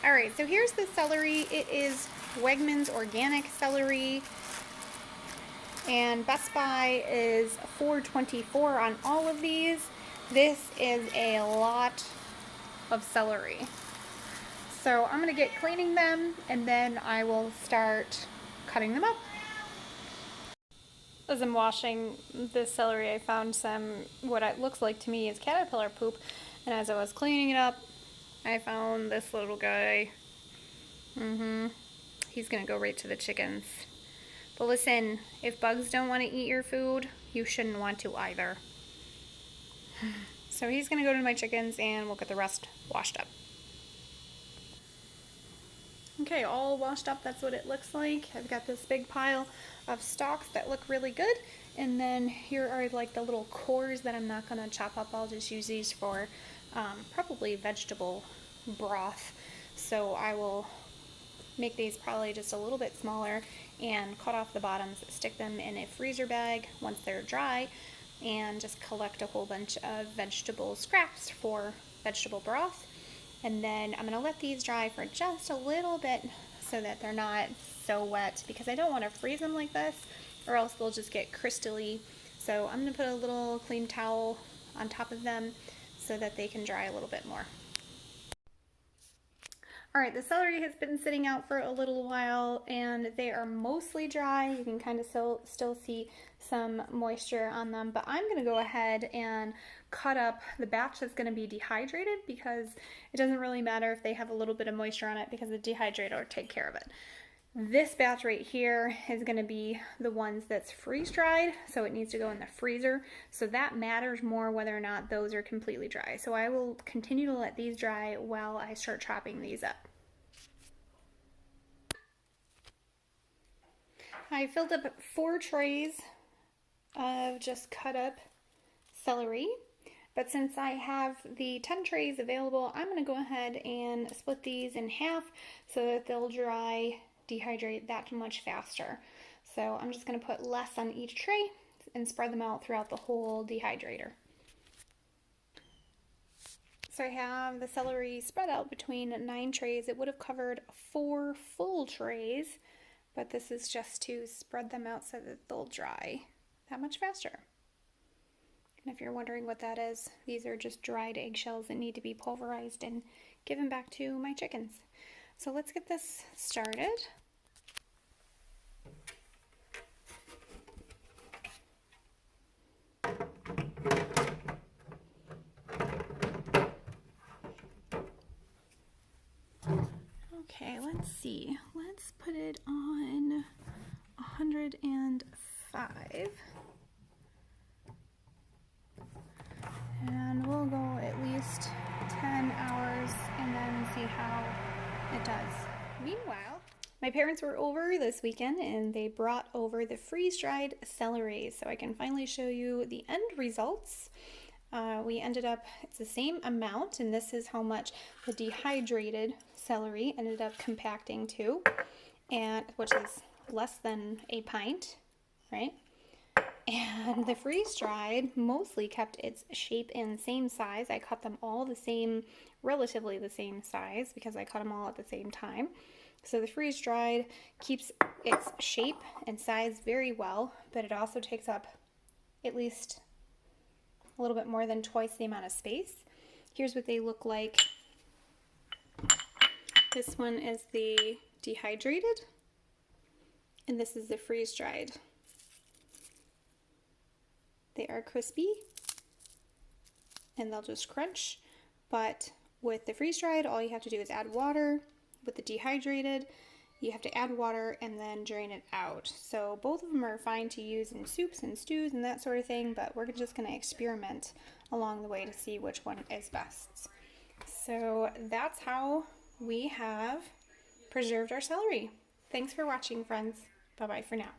All right, so here's the celery. It is Wegmans organic celery, and Best Buy is $4.24 on all of these. This is a lot of celery. So I'm gonna get cleaning them and then I will start cutting them up. As I'm washing the celery, I found some, what it looks like to me is caterpillar poop. And as I was cleaning it up, I found this little guy. He's gonna go right to the chickens. But listen, if bugs don't want to eat your food, you shouldn't want to either. So he's gonna go to my chickens and we'll get the rest washed up. Okay, all washed up, that's what it looks like. I've got this big pile of stalks that look really good. And then here are like the little cores that I'm not gonna chop up. I'll just use these for probably vegetable broth. So I will make these probably just a little bit smaller and cut off the bottoms, stick them in a freezer bag once they're dry, and just collect a whole bunch of vegetable scraps for vegetable broth. And then I'm going to let these dry for just a little bit so that they're not so wet, because I don't want to freeze them like this or else they'll just get crystally. So I'm going to put a little clean towel on top of them so that they can dry a little bit more. Alright, the celery has been sitting out for a little while and they are mostly dry. You can kind of still see some moisture on them, but I'm going to go ahead and cut up the batch that's going to be dehydrated, because it doesn't really matter if they have a little bit of moisture on it because the dehydrator will take care of it. This batch right here is going to be the ones that's freeze dried, so it needs to go in the freezer. So that matters more whether or not those are completely dry. So I will continue to let these dry while I start chopping these up. I filled up 4 trays of just cut up celery. But since I have the 10 trays available, I'm going to go ahead and split these in half so that they'll dry, dehydrate that much faster. So I'm just going to put less on each tray and spread them out throughout the whole dehydrator. So I have the celery spread out between 9 trays. It would have covered 4 full trays, but this is just to spread them out so that they'll dry that much faster. And if you're wondering what that is, these are just dried eggshells that need to be pulverized and given back to my chickens. So let's get this started. Okay, let's see. Let's put it on 105. And we'll go at least 10 hours and then see how it does. Meanwhile, my parents were over this weekend and they brought over the freeze-dried celery, so I can finally show you the end results. We ended up, it's the same amount, and this is how much the dehydrated celery ended up compacting to, and which is less than a pint, right? And the freeze-dried mostly kept its shape and same size. I cut them all the same, relatively the same size, because I cut them all at the same time. So the freeze-dried keeps its shape and size very well, but it also takes up at least a little bit more than twice the amount of space. Here's what they look like. This one is the dehydrated, and this is the freeze-dried. They are crispy and they'll just crunch, but with the freeze-dried, all you have to do is add water. With the dehydrated, you have to add water and then drain it out. So both of them are fine to use in soups and stews and that sort of thing, but we're just going to experiment along the way to see which one is best. So that's how we have preserved our celery. Thanks for watching, friends. Bye-bye for now.